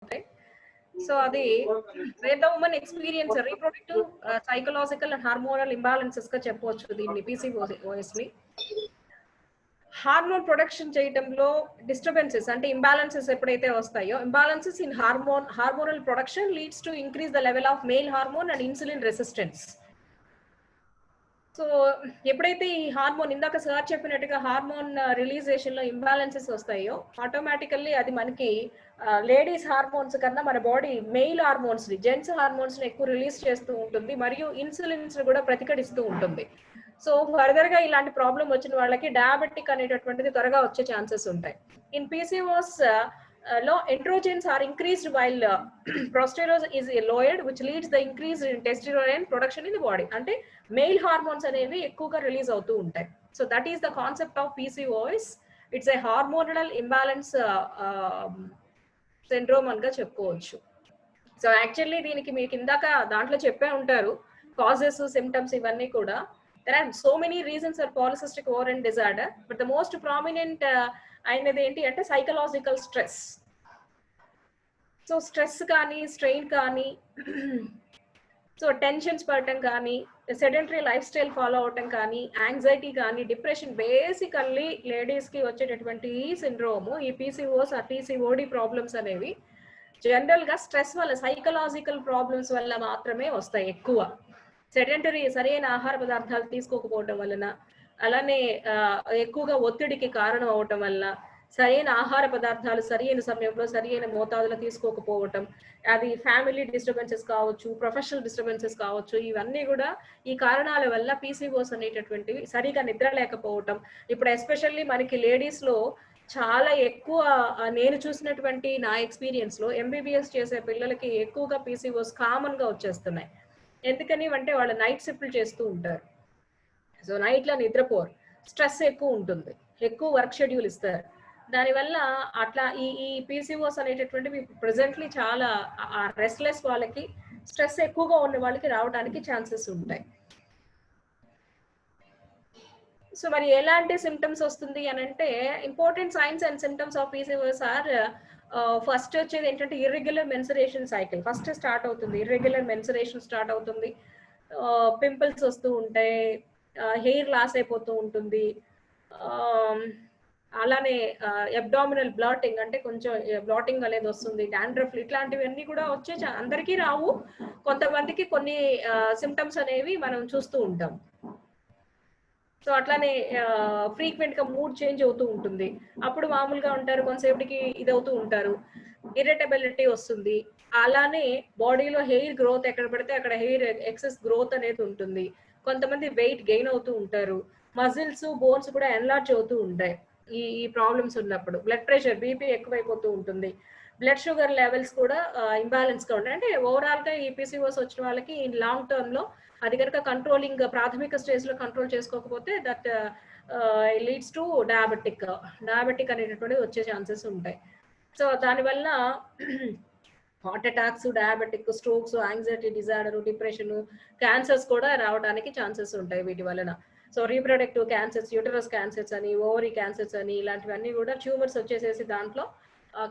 అవుతాయి. సో అది wear the women experience reproductive psychological and hormonal imbalances గా చెప్పవచ్చు దీన్ని పీసీఓఎస్ ని. హార్మోన్ ప్రొడక్షన్ చేయడంలో డిస్టర్బెన్సెస్ అంటే ఇంబాలెన్సెస్ ఎప్పుడైతే వస్తాయో, imbalances in hormonal production leads to increase the level of male hormone and insulin resistance. So ఎప్పుడైతే ఈ హార్మోన్ ఇందాక సార్ చెప్పినట్టుగా హార్మోన్ రిలీజేషన్ లో ఇంబాలెన్సెస్ వస్తాయో, ఆటోమేటికల్లీ అది మనకి లేడీస్ హార్మోన్స్ కన్నా మన బాడీ మెయిల్ హార్మోన్స్ ని, జెంట్స్ హార్మోన్స్ ని ఎక్కువ రిలీజ్ చేస్తూ ఉంటుంది, మరియు ఇన్సులిన్స్ కూడా ప్రతిఘటిస్తూ ఉంటుంది. సో ఫర్దర్ గా ఇలాంటి ప్రాబ్లం వచ్చిన వాళ్ళకి డయాబెటిక్ అనేటటువంటిది త్వరగా వచ్చే ఛాన్సెస్ ఉంటాయి. ఇన్ పీసీఓఎస్ లో androgens are increased while progesterone is lowered, which leads the increase in testosterone production in the body. అంటే మెయిల్ హార్మోన్స్ అనేవి ఎక్కువగా రిలీజ్ అవుతూ ఉంటాయి. So that is the concept of PCOS. It's a hormonal imbalance syndrome అనిగా చెప్పుకోవచ్చు. So actually దీనికి మీకు ఇందాక దాంట్లో చెప్పే ఉంటారు కాజెస్, సిమ్టమ్స్ ఇవన్నీ కూడా. There are so many reasons for polycystic ovarian disorder, but the most prominent అయినది ఏంటి అంటే సైకలాజికల్ స్ట్రెస్. సో స్ట్రెస్ కానీ, స్ట్రెయిన్ కానీ, సో టెన్షన్స్ పడటం కానీ, సెడెంటరీ లైఫ్ స్టైల్ ఫాలో అవటం కానీ, యాంగ్జైటీ కానీ, డిప్రెషన్, బేసికల్లీ లేడీస్ కి వచ్చేటటువంటి ఈ సిండ్రోమ్, ఈ పీసీఓఎస్ ఆ పీసీఓడి ప్రాబ్లమ్స్ అనేవి జనరల్ గా స్ట్రెస్ వల్ల, సైకలాజికల్ ప్రాబ్లమ్స్ వల్ల మాత్రమే వస్తాయి ఎక్కువ. సెడెంటరీ సరైన ఆహార పదార్థాలు తీసుకోకపోవటం వలన, అలానే ఎక్కువగా ఒత్తిడికి కారణం అవటం వల్ల, సరైన ఆహార పదార్థాలు సరైన సమయంలో సరైన మోతాదులో తీసుకోకపోవటం, అది ఫ్యామిలీ డిస్టర్బెన్సెస్ కావచ్చు, ప్రొఫెషనల్ డిస్టర్బెన్సెస్ కావచ్చు, ఇవన్నీ కూడా ఈ కారణాల వల్ల పీసీఓఎస్ అనేటటువంటివి, సరిగా నిద్ర లేకపోవటం. ఇప్పుడు ఎస్పెషల్లీ మనకి లేడీస్ లో చాలా ఎక్కువ, నేను చూసినటువంటి నా ఎక్స్పీరియన్స్ లో ఎంబీబీఎస్ చేసే పిల్లలకి ఎక్కువగా పీసీఓఎస్ కామన్ గా వచ్చేస్తున్నాయి. ఎందుకని అంటే వాళ్ళు నైట్ షిఫ్ట్లు చేస్తూ ఉంటారు. సో నైట్ లో నిద్రపోరు, స్ట్రెస్ ఎక్కువ ఉంటుంది, ఎక్కువ వర్క్ షెడ్యూల్ ఇస్తారు. దానివల్ల అట్లా ఈ పీసీఓఎస్ అనేటటువంటివి ప్రెసెంట్లీ చాలా రెస్ట్లెస్ వాళ్ళకి, స్ట్రెస్ ఎక్కువగా ఉన్న వాళ్ళకి రావడానికి ఛాన్సెస్ ఉంటాయి. సో మరి ఎలాంటి సిమ్టమ్స్ వస్తుంది అని అంటే, important signs and symptoms of PCOS are, first వచ్చేది ఏంటంటే irregular menstruation cycle first start అవుతుంది. ఇర్రెగ్యులర్ మెన్సురేషన్ స్టార్ట్ అవుతుంది, పింపుల్స్ వస్తూ ఉంటాయి, హెయిర్ లాస్ అయిపోతూ ఉంటుంది, అలానే అబ్డామినల్ బ్లాటింగ్ అంటే కొంచెం బ్లాటింగ్ అనేది వస్తుంది, డాండ్రఫ్, ఇట్లాంటివన్నీ కూడా వచ్చే అందరికీ రావు, కొంతమందికి కొన్ని సిమ్టమ్స్ అనేవి మనం చూస్తూ ఉంటాం. సో అట్లానే ఫ్రీక్వెంట్ గా మూడ్ చేంజ్ అవుతూ ఉంటుంది, అప్పుడు మామూలుగా ఉంటారు, కొంతసేపటికి ఇది అవుతూ ఉంటారు, ఇరిటబిలిటీ వస్తుంది, అలానే బాడీలో హెయిర్ గ్రోత్ ఎక్కడ పడితే అక్కడ హెయిర్ ఎక్సెస్ గ్రోత్ అనేది ఉంటుంది, కొంతమంది వెయిట్ గెయిన్ అవుతూ ఉంటారు, మజిల్స్, బోన్స్ కూడా ఎన్లార్జ్ అవుతూ ఉంటాయి ఈ ప్రాబ్లమ్స్ ఉన్నప్పుడు, బ్లడ్ ప్రెషర్, బీపీ ఎక్కువైపోతూ ఉంటుంది, బ్లడ్ షుగర్ లెవెల్స్ కూడా ఇంబ్యాలెన్స్ గా ఉంటాయి. అంటే ఓవరాల్ గా ఈ పీసీఓఎస్ వచ్చిన వాళ్ళకి లాంగ్ టర్మ్ లో అది కనుక కంట్రోలింగ్ ప్రాథమిక స్టేజ్ లో కంట్రోల్ చేసుకోకపోతే దట్ లీడ్స్ టు డయాబెటిక్ అనేటటువంటిది వచ్చే ఛాన్సెస్ ఉంటాయి. సో దానివల్ల heart attacks, diabetic, strokes, anxiety disorder, depression, cancers కూడా రావడానికి ఛాన్సెస్ ఉంటాయి వీటి వలన. So reproductive cancers, uterus cancers అని, ఓవరీ క్యాన్సర్స్ అని, ఇలాంటివన్నీ కూడా ట్యూమర్స్ వచ్చేసేసి దాంట్లో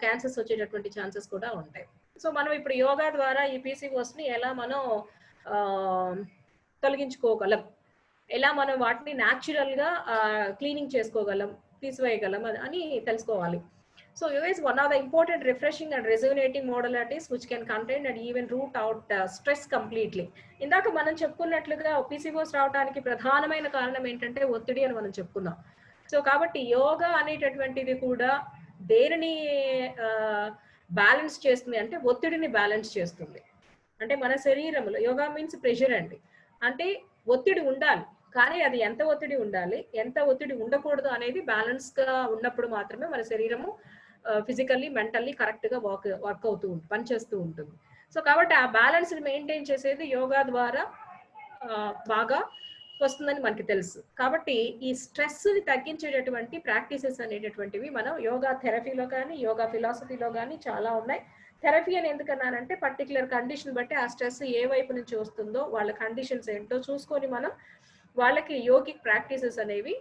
క్యాన్సర్స్ వచ్చేటటువంటి ఛాన్సెస్ కూడా ఉంటాయి. సో మనం ఇప్పుడు యోగా ద్వారా ఈ పీసీఓఎస్ ని ఎలా మనం తొలగించుకోగలం, ఎలా మనం వాటిని న్యాచురల్ గా క్లీనింగ్ చేసుకోగలం, తీసివేయగలం అని తెలుసుకోవాలి. So yoga is one of the important refreshing and rejuvenating modalities which can contain and even root out stress completely. ఇందాక మనం చెప్పుకున్నట్లుగా పీసీఓఎస్ రావడానికి ప్రధానమైన కారణం ఏంటంటే ఒత్తిడి అని మనం చెప్పుకున్నాం. సో కాబట్టి యోగా అనేటటువంటిది కూడా దేనిని బ్యాలెన్స్ చేస్తుంది అంటే ఒత్తిడిని బ్యాలెన్స్ చేస్తుంది. అంటే మన శరీరంలో, యోగా మీన్స్ ప్రెషర్ అండి, అంటే ఒత్తిడి ఉండాలి, కానీ అది ఎంత ఒత్తిడి ఉండాలి, ఎంత ఒత్తిడి ఉండకూడదు అనేది బ్యాలెన్స్ గా ఉన్నప్పుడు మాత్రమే మన శరీరము ఫిజికల్లీ, మెంటల్లీ కరెక్ట్ గా వర్క్ అవుతూ ఉంటుంది, పనిచేస్తూ ఉంటుంది. సో కాబట్టి ఆ బ్యాలెన్స్ మెయింటైన్ చేసేది యోగా ద్వారా బాగా వస్తుందని మనకి తెలుసు. కాబట్టి ఈ స్ట్రెస్ ని తగ్గించేటటువంటి ప్రాక్టీసెస్ అనేటటువంటివి మనం యోగా థెరపీలో కానీ, యోగా ఫిలాసఫీలో కానీ చాలా ఉన్నాయి. థెరపీ అని ఎందుకన్నానంటే పర్టికులర్ కండిషన్ బట్టి ఆ స్ట్రెస్ ఏ వైపు నుంచి వస్తుందో, వాళ్ళ కండిషన్స్ ఏంటో చూసుకొని మనం వాళ్ళకి యోగిక్ ప్రాక్టీసెస్ అనేవి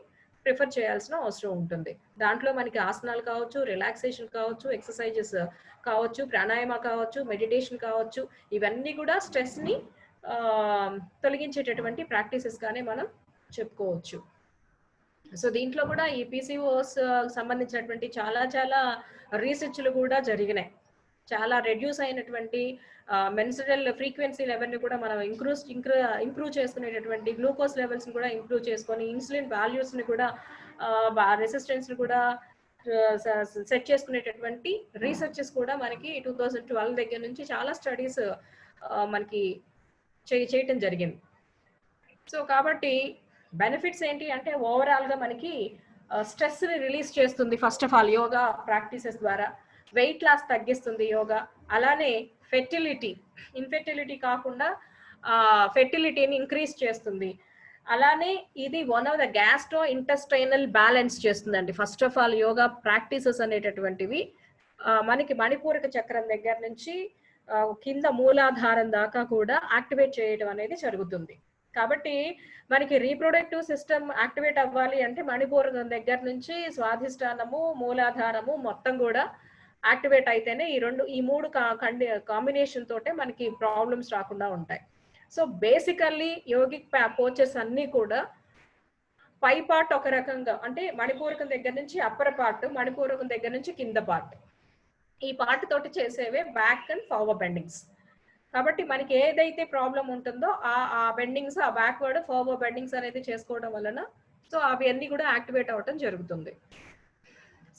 ప్రిఫర్ చేయాల్సిన అవసరం ఉంటుంది. దాంట్లో మనకి ఆసనాలు కావచ్చు, రిలాక్సేషన్ కావచ్చు, ఎక్సర్సైజెస్ కావచ్చు, ప్రాణాయామ కావచ్చు, మెడిటేషన్ కావచ్చు, ఇవన్నీ కూడా స్ట్రెస్ని తొలగించేటటువంటి ప్రాక్టీసెస్ గానే మనం చెప్పుకోవచ్చు. సో దీంట్లో కూడా ఈ పీసీఓస్ సంబంధించినటువంటి చాలా చాలా రీసెర్చ్లు కూడా జరిగినాయి. చాలా రెడ్యూస్ అయినటువంటి మెన్సురల్ ఫ్రీక్వెన్సీ లెవెల్ని కూడా మనం ఇంప్రూవ్ చేసుకునేటటువంటి గ్లూకోజ్ లెవెల్స్ని కూడా ఇంప్రూవ్ చేసుకొని ఇన్సులిన్ వాల్యూస్ని కూడా రెసిస్టెన్స్ని కూడా సెట్ చేసుకునేటటువంటి రీసెర్చెస్ కూడా మనకి 2012 దగ్గర నుంచి చాలా స్టడీస్ మనకి చేయటం జరిగింది. సో కాబట్టి బెనిఫిట్స్ ఏంటి అంటే ఓవరాల్గా మనకి స్ట్రెస్ని రిలీజ్ చేస్తుంది. First of all yoga practices ద్వారా వెయిట్ లాస్ తగ్గిస్తుంది యోగా. అలానే ఇన్ఫెర్టిలిటీ కాకుండా ఫెర్టిలిటీని ఇంక్రీజ్ చేస్తుంది. అలానే ఇది one of the gastro intestinal balance చేస్తుందండి. First of all yoga practices అనేటటువంటివి మనకి మణిపూరక చక్రం దగ్గర నుంచి కింద మూలాధారం దాకా కూడా యాక్టివేట్ చేయడం అనేది జరుగుతుంది. కాబట్టి మనకి రీప్రొడక్టివ్ సిస్టమ్ యాక్టివేట్ అవ్వాలి అంటే మణిపూరకం దగ్గర నుంచి స్వాధిష్టానము, మూలాధారము మొత్తం కూడా యాక్టివేట్ అయితేనే ఈ మూడు కాంబినేషన్ తోటే మనకి ప్రాబ్లమ్స్ రాకుండా ఉంటాయి. సో బేసికల్లీ యోగిక్ పోచర్స్ అన్నీ కూడా పై పార్ట్ ఒక రకంగా అంటే మణిపూరకం దగ్గర నుంచి అప్పర్ పార్ట్, మణిపూరకం దగ్గర నుంచి కింద పార్ట్, ఈ పార్ట్ తోటి చేసేవే బ్యాక్ అండ్ ఫార్వర్డ్ బెండింగ్స్. కాబట్టి మనకి ఏదైతే ప్రాబ్లం ఉంటుందో ఆ బెండింగ్స్, ఆ బ్యాక్వర్డ్ ఫార్వర్డ్ బెండింగ్స్ అనేది చేసుకోవడం వలన సో అవి అన్ని కూడా యాక్టివేట్ అవ్వటం జరుగుతుంది.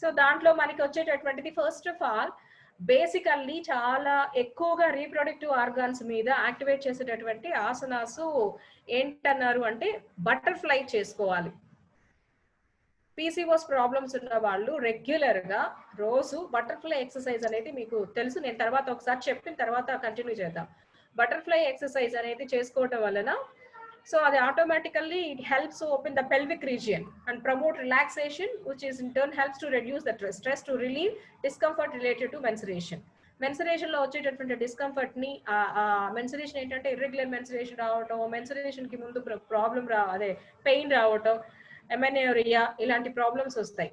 సో దాంట్లో మనకి వచ్చేటటువంటిది ఫస్ట్ ఆఫ్ ఆల్ బేసికల్లీ చాలా ఎక్కువగా రీప్రొడక్టివ్ ఆర్గాన్స్ మీద యాక్టివేట్ చేసేటటువంటి ఆసనాసు ఏంటన్నారు అంటే బటర్ఫ్లై చేసుకోవాలి. పీసీఓస్ ప్రాబ్లమ్స్ ఉన్న వాళ్ళు రెగ్యులర్ గా రోజు బటర్ఫ్లై ఎక్సర్సైజ్ అనేది మీకు తెలుసు, నేను తర్వాత ఒకసారి చెప్పిన తర్వాత కంటిన్యూ చేద్దాం. బటర్ఫ్లై ఎక్సర్సైజ్ అనేది చేసుకోవటం వలన సో అది automatically it helps open the pelvic region and promote relaxation which is in turn helps to reduce the stress to relieve discomfort related to menstruation. Menstruation లో వచ్చేటటువంటి డిస్కంఫర్ట్ ని mensuration ఏంటంటే irregular mensuration రావటం, mensuration కి ముందు problem అదే pain రావటం, amenorrhoea ఇలాంటి ప్రాబ్లమ్స్ వస్తాయి.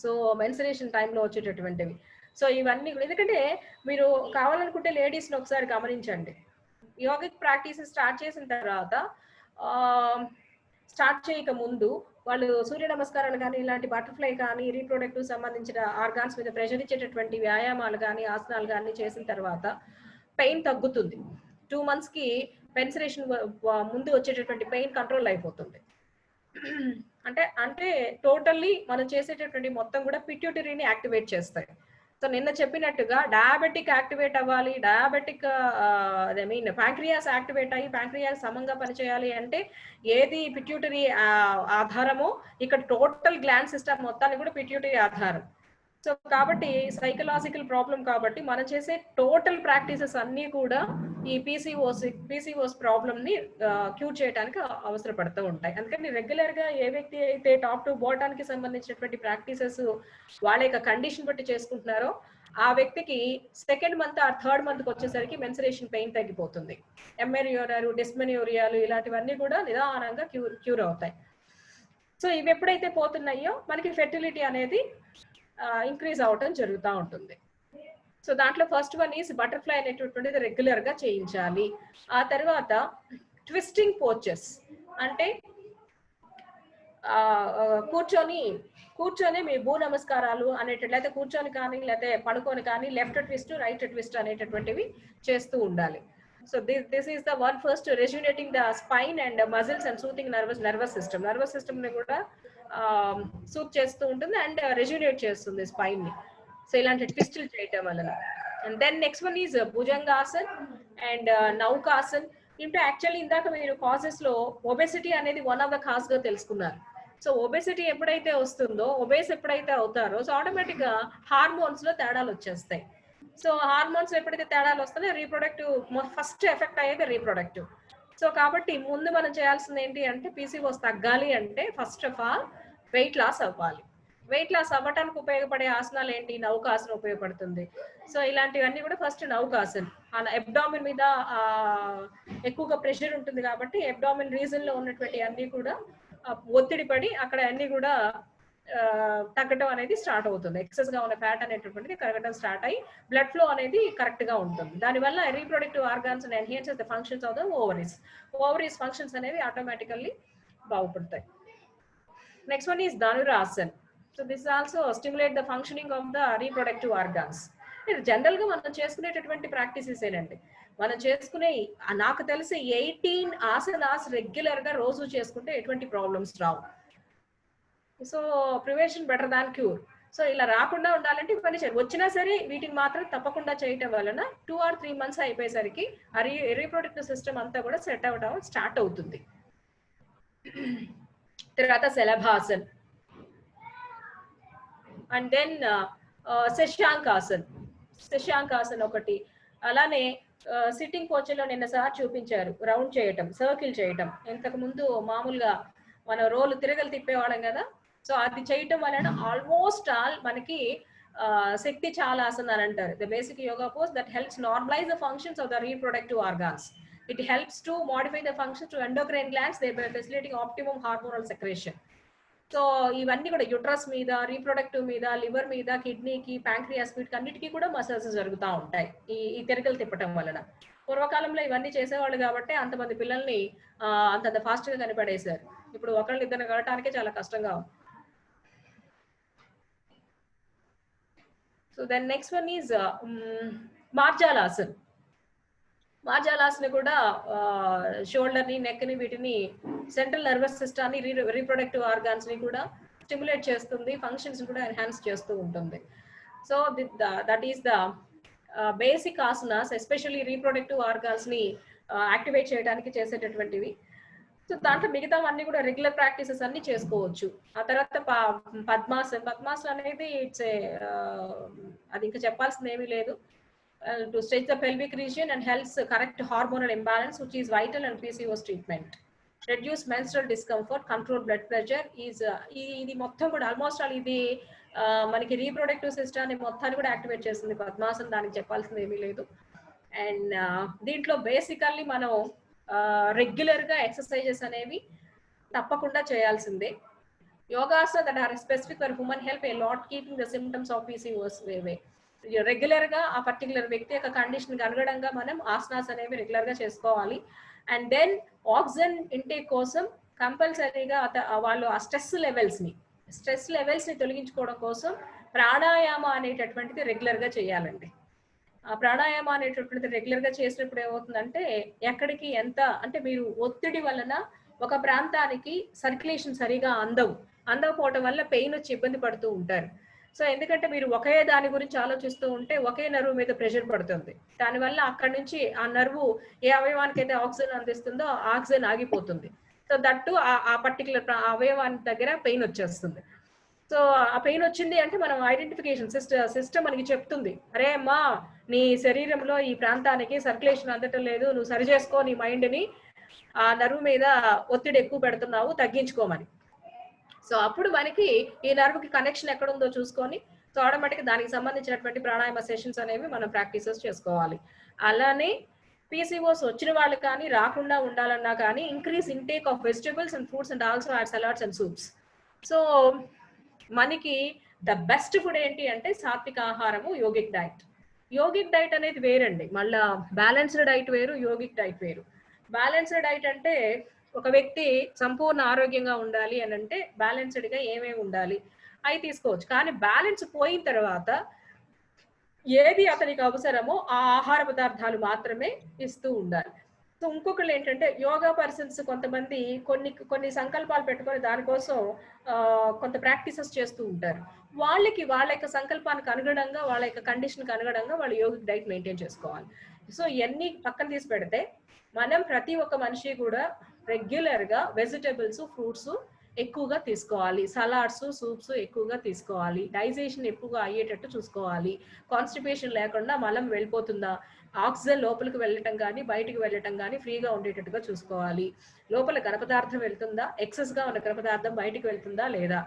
సో మెన్సురేషన్ టైంలో వచ్చేటటువంటివి. సో ఇవన్నీ కూడా ఎందుకంటే మీరు కావాలనుకుంటే లేడీస్ని ఒకసారి గమనించండి. యోగిక్ ప్రాక్టీస్ స్టార్ట్ చేసిన తర్వాత స్టార్ట్ చేయక ముందు వాళ్ళు సూర్య నమస్కారాలు కానీ ఇలాంటి బటర్ఫ్లై కానీ రీప్రొడక్టివ్ సంబంధించిన ఆర్గాన్స్ మీద ప్రెషర్ ఇచ్చేటటువంటి వ్యాయామాలు కానీ ఆసనాలు కానీ చేసిన తర్వాత పెయిన్ తగ్గుతుంది. 2 months కి మెన్సురేషన్ ముందు వచ్చేటటువంటి పెయిన్ కంట్రోల్ అయిపోతుంది. అంటే టోటల్లీ మనం చేసేటటువంటి మొత్తం కూడా పిట్యూటరీని యాక్టివేట్ చేస్తాయి. సో నిన్న చెప్పినట్టుగా డయాబెటిక్ యాక్టివేట్ అవ్వాలి, ప్యాంక్రియాస్ యాక్టివేట్ అయ్యి ప్యాంక్రియాస్ సమంగా పనిచేయాలి అంటే ఏది పిట్యూటరీ ఆధారమో ఇక్కడ టోటల్ గ్లాండ్ సిస్టమ్ మొత్తాన్ని కూడా పిట్యూటరీ ఆధారం. సో కాబట్టి సైకలాజికల్ ప్రాబ్లం కాబట్టి మనం చేసే టోటల్ ప్రాక్టీసెస్ అన్నీ కూడా ఈ పీసీఓస్ ప్రాబ్లమ్ ని క్యూర్ చేయడానికి అవసరపడుతూ ఉంటాయి. అందుకని రెగ్యులర్ గా ఏ వ్యక్తి అయితే టాప్ టు బాటానికి సంబంధించినటువంటి ప్రాక్టీసెస్ వాళ్ళ యొక్క కండిషన్ బట్టి చేసుకుంటున్నారో ఆ వ్యక్తికి 2nd month or 3rd month వచ్చేసరికి మెన్సురేషన్ పెయిన్ తగ్గిపోతుంది. ఎమెనోరియాలు, డిస్మెనోరియాలు ఇలాంటివన్నీ కూడా నిదానంగా క్యూర్ అవుతాయి. సో ఇవి ఎప్పుడైతే పోతున్నాయో మనకి ఫెర్టిలిటీ అనేది ఇంక్రీజ్ అవటం జరుగుతూ ఉంటుంది. సో దాంట్లో ఫస్ట్ వన్ ఈజ్ బటర్ఫ్లై అనేటటువంటిది రెగ్యులర్ గా చేయించాలి. ఆ తర్వాత ట్విస్టింగ్ పోచర్స్ అంటే కూర్చొని మీ భూ నమస్కారాలు అనేటట్లయితే కూర్చొని కానీ లేకపోతే పడుకొని కానీ లెఫ్ట్ ట్విస్ట్ రైట్ ట్విస్ట్ అనేటటువంటివి చేస్తూ ఉండాలి. So this is the one first rejuvenating the spine and muscles and soothing nervous system ని కూడా సూట్ చేస్తూ ఉంటుంది అండ్ రెజ్యునేట్ చేస్తుంది స్పైన్ ని. సో ఇలాంటి ట్విస్టులు చేయటం వలన. And then next one is Bhujangasan and Naukasan. అంటే యాక్చువల్లీ ఇందాక మీరు కాజెస్ లో ఒబెసిటీ అనేది వన్ ఆఫ్ ద కాజ్ గా తెలుసుకున్నారు. సో ఒబెసిటీ ఎప్పుడైతే వస్తుందో, ఎప్పుడైతే అవుతారో సో ఆటోమేటిక్ గా హార్మోన్స్ లో తేడాలు వచ్చేస్తాయి. సో హార్మోన్స్ ఎప్పుడైతే తేడాలు వస్తాయో రీప్రొడక్టివ్ ఫస్ట్ ఎఫెక్ట్ అయ్యేది రీప్రొడక్టివ్. సో కాబట్టి ముందు మనం చేయాల్సింది ఏంటి అంటే పీసీఓస్ తగ్గాలి అంటే first of all weight loss అవ్వాలి. వెయిట్ లాస్ అవ్వటానికి ఉపయోగపడే ఆసనాలు ఏంటి? నౌకాసనం ఉపయోగపడుతుంది. సో ఇలాంటివన్నీ కూడా ఫస్ట్ నౌకాసన్, అబ్డామిన్ మీద ఎక్కువగా ప్రెషర్ ఉంటుంది కాబట్టి అబ్డామిన్ రీజన్ లో ఉన్నటువంటి అన్ని కూడా ఒత్తిడి పడి అక్కడ అన్ని కూడా తగ్గడం అనేది స్టార్ట్ అవుతుంది. ఎక్సెస్ గా ఉన్న ఫ్యాట్ అనేటటువంటిది కరగడం స్టార్ట్ అయ్యి బ్లడ్ ఫ్లో అనేది కరెక్ట్ గా ఉంటుంది. దానివల్ల reproductive organs enhances the functions of the ovaries functions అనేవి ఆటోమేటికల్లీ బాగుపడతాయి. Next one is Dhanurasan. So this also stimulate the functioning of the reproductive organs. General గా మనం చేసుకునేటటువంటి ప్రాక్టీసెస్ ఏనండి. మనం చేసుకునే నాకు తెలిసి 18 ఆసనాస్ రెగ్యులర్ గా రోజు చేసుకుంటే ఎటువంటి ప్రాబ్లమ్స్ రావు. So prevention better than cure. So ఇలా రాకుండా ఉండాలంటే ఇవన్నీ చేయాలి. వచ్చినా సరే వీటిని మాత్రం తప్పకుండా చేయటం వలన 2 or 3 months అయిపోయేసరికి ఆ రీప్రొడక్టివ్ సిస్టమ్ అంతా కూడా సెట్ అవ్వడం స్టార్ట్ అవుతుంది. తర్వాత శలభాసన్ అండ్ దెన్ శశాంకాసన్ ఒకటి. అలానే సిట్టింగ్ పోచర్లో నిన్న సార్ చూపించారు రౌండ్ చేయటం, సర్కిల్ చేయటం. ఇంతకు ముందు మామూలుగా మనం రోలు తిరగలు తిప్పేవాళ్ళం కదా. సో అది చేయటం వలన ఆల్మోస్ట్ ఆల్ మనకి శక్తి చాలా ఆసన్ అని అంటారు. The basic yoga pose that helps normalise the functions of the reproductive organs. It helps to modify the functions to endocrine glands, thereby facilitating optimum hormonal secretion. So ఇవన్నీ కూడా యూట్రస్ మీద, రీప్రొడక్టివ్ మీద, liver మీద, కిడ్నీకి, pancreas వీటికి అన్నిటికీ కూడా massage జరుగుతూ ఉంటాయి ఈ తిరగలు తిప్పటం వలన. పూర్వకాలంలో ఇవన్నీ చేసేవాళ్ళు కాబట్టి అంతమంది పిల్లల్ని అంతంత ఫాస్ట్ గా కనిపడేశారు. ఇప్పుడు ఒకళ్ళు ఇద్దరు కలటానికే చాలా కష్టంగా ఉంది. So then next one is Marjalasan. Marjalasan కూడా షోల్డర్ ని, నెక్ ని, వీటిని సెంట్రల్ నర్వస్ సిస్టమ్ ని, రీప్రొడక్టివ్ ఆర్గాన్స్ ని కూడా స్టిమ్యులేట్ చేస్తుంది, ఫంక్షన్స్ కూడా ఎన్హాన్స్ చేస్తూ ఉంటుంది. So that is the basic asanas, especially reproductive organs ని యాక్టివేట్ చేయడానికి చేసేటటువంటివి. సో దాంట్లో మిగతావన్నీ కూడా రెగ్యులర్ ప్రాక్టీసెస్ అన్ని చేసుకోవచ్చు. ఆ తర్వాత పద్మాసన్ అనేది ఇట్స్ అది ఇంకా చెప్పాల్సింది ఏమీ లేదు. To stretch the pelvic region and helps correct hormonal imbalance, which is vital in PCOS treatment. Reduce menstrual discomfort, control blood pressure is ఇది మొత్తం కూడా ఆల్మోస్ట్ ఆల్ ఇది మనకి రీప్రొడక్టివ్ సిస్టమ్ ని మొత్తాన్ని కూడా యాక్టివేట్ చేస్తుంది పద్మాసన్. దానికి చెప్పాల్సింది ఏమీ లేదు. అండ్ దీంట్లో బేసికల్లీ మనం రెగ్యులర్ గా ఎక్సర్సైజెస్ అనేవి తప్పకుండా చేయాల్సిందే. Yogasana that are specific for human help a lot keeping the symptoms of PCOS away. Regular గా ఆ పర్టికులర్ వ్యక్తి యొక్క కండిషన్ కి అనుగుణంగా మనం ఆసనాస్ అనేవి రెగ్యులర్ గా చేసుకోవాలి. అండ్ దెన్ ఆక్సిజన్ ఇంటేక్ కోసం కంపల్సరీగా వాళ్ళు ఆ స్ట్రెస్ లెవెల్స్ ని తొలగించుకోవడం కోసం ప్రాణాయామ అనేటటువంటిది రెగ్యులర్ గా చేయాలండి. ఆ ప్రాణాయామ అనేటటువంటిది రెగ్యులర్ గా చేసినప్పుడు ఏమవుతుందంటే ఎక్కడికి ఎంత అంటే మీరు ఒత్తిడి వలన ఒక ప్రాంతానికి సర్క్యులేషన్ సరిగా అందకపోవడం వల్ల పెయిన్ వచ్చి ఇబ్బంది పడుతూ ఉంటారు. సో ఎందుకంటే మీరు ఒకే దాని గురించి ఆలోచిస్తూ ఉంటే ఒకే నర్వ్ మీద ప్రెషర్ పడుతుంది. దానివల్ల అక్కడి నుంచి ఆ నర్వు ఏ అవయవానికి అయితే ఆక్సిజన్ అందిస్తుందో ఆక్సిజన్ ఆగిపోతుంది. సో దట్టు ఆ పర్టికులర్ అవయవానికి దగ్గర పెయిన్ వచ్చేస్తుంది. సో ఆ పెయిన్ వచ్చింది అంటే మనం ఐడెంటిఫికేషన్ సిస్టమ్ మనకి చెప్తుంది, అరే అమ్మా నీ శరీరంలో ఈ ప్రాంతానికి సర్క్యులేషన్ అందటం లేదు, నువ్వు సరి చేసుకో నీ మైండ్ ని, ఆ నర్వ్ మీద ఒత్తిడి ఎక్కువ పెడుతున్నావు, తగ్గించుకోమని. సో అప్పుడు మనకి ఈ నర్వ్ కి కనెక్షన్ ఎక్కడ ఉందో చూసుకొని సో ఆటోమేటిక్ దానికి సంబంధించినటువంటి ప్రాణాయామ సెషన్స్ అనేవి మనం ప్రాక్టీసెస్ చేసుకోవాలి. అలానే PCOS వచ్చిన వాళ్ళు కానీ రాకుండా ఉండాలన్నా కానీ increase intake of vegetables and fruits and also add salads and soups. So మనకి ద బెస్ట్ ఫుడ్ ఏంటి అంటే సాత్విక ఆహారము, యోగిక్ డైట్. యోగిక్ డైట్ అనేది వేరండి, మళ్ళా బ్యాలెన్స్డ్ డైట్ వేరు, యోగిక్ డైట్ వేరు. బ్యాలెన్స్డ్ డైట్ అంటే ఒక వ్యక్తి సంపూర్ణ ఆరోగ్యంగా ఉండాలి అని అంటే బ్యాలెన్స్డ్ గా ఏమేమి ఉండాలి అవి తీసుకోవచ్చు. కానీ బ్యాలెన్స్ పోయిన తర్వాత ఏది అతనికి అవసరమో ఆ ఆహార పదార్థాలు మాత్రమే ఇస్తూ ఉండాలి. సో ఇంకొకళ్ళు ఏంటంటే యోగా పర్సన్స్ కొంతమంది కొన్ని సంకల్పాలు పెట్టుకొని దానికోసం కొంత ప్రాక్టీసెస్ చేస్తూ ఉంటారు. వాళ్ళకి వాళ్ళ యొక్క సంకల్పానికి అనుగుణంగా, వాళ్ళ యొక్క కండిషన్కి అనుగుణంగా వాళ్ళు యోగిక్ డైట్ మెయింటైన్ చేసుకోవాలి. సో ఇవన్నీ పక్కన తీసి పెడితే మనం ప్రతి ఒక్క మనిషి కూడా రెగ్యులర్ గా వెజిటబుల్స్, ఫ్రూట్స్ ఎక్కువగా తీసుకోవాలి, సలాడ్స్, సూప్స్ ఎక్కువగా తీసుకోవాలి, డైజెషన్ ఎక్కువగా అయ్యేటట్టు చూసుకోవాలి, కాన్స్టిపేషన్ లేకుండా మలం వెళ్ళిపోతుందా, ఆక్సిజన్ లోపలికి వెళ్ళటం కానీ బయటికి వెళ్ళటం కానీ ఫ్రీగా ఉండేటట్టుగా చూసుకోవాలి, లోపల ఘనపదార్థం వెళ్తుందా, ఎక్సెస్ గా ఉన్న ఘనపదార్థం బయటికి వెళ్తుందా లేదా,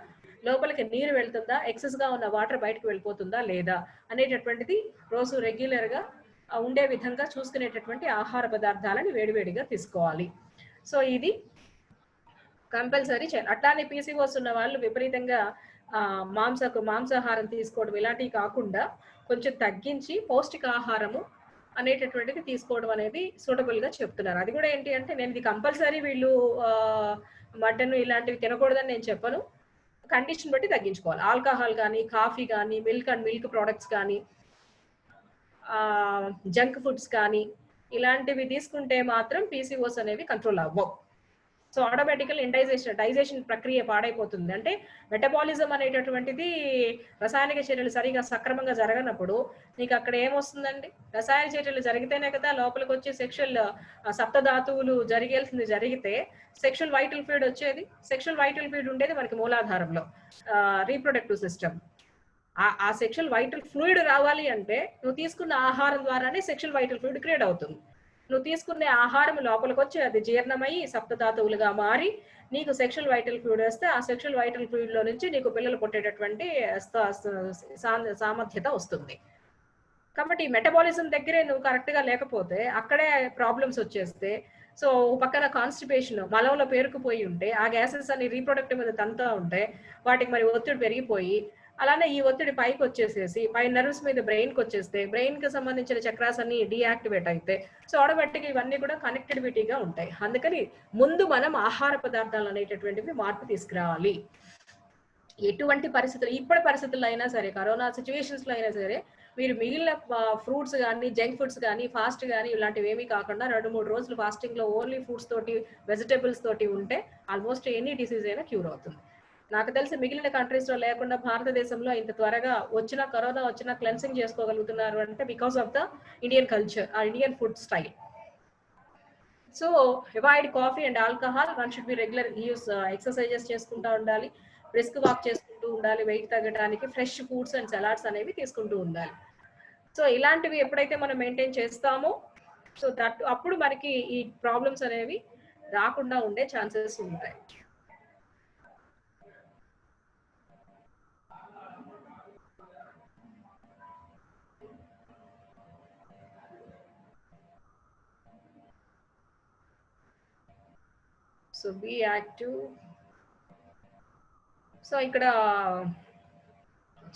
లోపలికి నీరు వెళ్తుందా, ఎక్సెస్ గా ఉన్న వాటర్ బయటకు వెళ్ళిపోతుందా లేదా అనేటటువంటిది రోజు రెగ్యులర్ గా ఉండే విధంగా చూసుకునేటటువంటి ఆహార పదార్థాలను వేడివేడిగా తీసుకోవాలి. సో ఇది కంపల్సరీ చేయాలి. అట్లానే పీసీఓఎస్ ఉన్న వాళ్ళు విపరీతంగా మాంసాహారం తీసుకోవడం ఇలాంటివి కాకుండా కొంచెం తగ్గించి పౌష్టికాహారము అనేటటువంటిది తీసుకోవడం అనేది సూటబుల్ గా చెప్తున్నారు. అది కూడా ఏంటి అంటే నేను ఇది కంపల్సరీ వీళ్ళు మటన్ ఇలాంటివి తినకూడదని నేను చెప్పను. కండిషన్ బట్టి తగ్గించుకోవాలి. ఆల్కహాల్ కానీ, కాఫీ కానీ, మిల్క్ అండ్ మిల్క్ ప్రొడక్ట్స్ కానీ, జంక్ ఫుడ్స్ కానీ ఇలాంటివి తీసుకుంటే మాత్రం పీసీఓస్ అనేవి కంట్రోల్ అవ్వవు. సో ఆటోమేటికల్ డైజెషన్ ప్రక్రియ పాడైపోతుంది. అంటే మెటబాలిజం అనేటటువంటిది రసాయనిక చర్యలు సరిగా సక్రమంగా జరగనప్పుడు నీకు అక్కడ ఏమొస్తుందండి? రసాయన చర్యలు జరిగితేనే కదా లోపలికి వచ్చి సెక్షువల్ సప్తధాతువులు జరిగితే సెక్షువల్ వైటల్ ఫ్లూయిడ్ వచ్చేది. సెక్షువల్ వైటల్ ఫ్లూయిడ్ ఉండేది మనకి మూలాధారంలో, రీప్రొడక్టివ్ సిస్టమ్. ఆ సెక్షువల్ వైటల్ ఫ్లూయిడ్ రావాలి అంటే నువ్వు తీసుకున్న ఆహారం ద్వారానే సెక్షువల్ వైటల్ ఫ్లూయిడ్ క్రియేట్ అవుతుంది. నువ్వు తీసుకునే ఆహారం లోపలికి వచ్చి అది జీర్ణమయ్యి సప్తధాతువులుగా మారి నీకు సెక్షువల్ వైటల్ ఫ్లూయిడ్ వస్తే ఆ సెక్షువల్ వైటల్ ఫ్లూయిడ్ లో నుంచి నీకు పిల్లలు పుట్టేటటువంటి సామర్థ్యత వస్తుంది. కాబట్టి మెటబాలిజం దగ్గరే నువ్వు కరెక్ట్ గా లేకపోతే అక్కడే ప్రాబ్లమ్స్ వచ్చేస్తే, సో పక్కన కాన్స్టిపేషన్ మలంలో పేరుకుపోయి ఉంటే ఆ గ్యాసెస్ అన్ని రీప్రొడక్టివ్ మీద తంతా ఉంటే వాటికి మరి ఒత్తిడి పెరిగిపోయి అలానే ఈ ఒత్తిడి పైకి వచ్చేసేసి పై నర్వ్స్ మీద బ్రెయిన్ కి వచ్చేస్తే బ్రెయిన్ కి సంబంధించిన చక్రాస్ అన్ని డీయాక్టివేట్ అయితే సో ఆటోమేటిక్ ఇవన్నీ కూడా కనెక్టివిటీగా ఉంటాయి. అందుకని ముందు మనం ఆహార పదార్థాలు అనేటటువంటివి మార్పు తీసుకురావాలి. ఎటువంటి పరిస్థితులు, ఇప్పటి పరిస్థితుల్లో అయినా సరే, కరోనా సిచ్యువేషన్స్ లో అయినా సరే మీరు మిగిలిన ఫ్రూట్స్ కానీ, జంక్ ఫుడ్స్ కానీ, ఫాస్ట్ కానీ ఇలాంటివి ఏమీ కాకుండా 2-3 రోజులు ఫాస్టింగ్ లో ఓన్లీ ఫ్రూట్స్ తోటి వెజిటబుల్స్ తోటి ఉంటే ఆల్మోస్ట్ ఎనీ డిసీజ్ అయినా క్యూర్ అవుతుంది. నాకు తెలిసి మిగిలిన కంట్రీస్ లో లేకుండా భారతదేశంలో ఇంత త్వరగా కరోనా వచ్చినా క్లెన్సింగ్ చేసుకోగలుగుతున్నారు అంటే because of the Indian culture, ఆ Indian food style. So avoid coffee and alcohol. One should be regular use, exercises చేసుకుంటూ ఉండాలి, బ్రిస్క్ వాక్ చేసుకుంటూ ఉండాలి, వెయిట్ తగ్గడానికి ఫ్రెష్ ఫ్రూట్స్ అండ్ సలాడ్స్ అనేవి తీసుకుంటూ ఉండాలి. సో ఇలాంటివి ఎప్పుడైతే మనం మెయింటైన్ చేస్తామో సో దట్ అప్పుడు మనకి ఈ ప్రాబ్లమ్స్ అనేవి రాకుండా ఉండే ఛాన్సెస్ ఉంటాయి. So be active. సో ఇక్కడ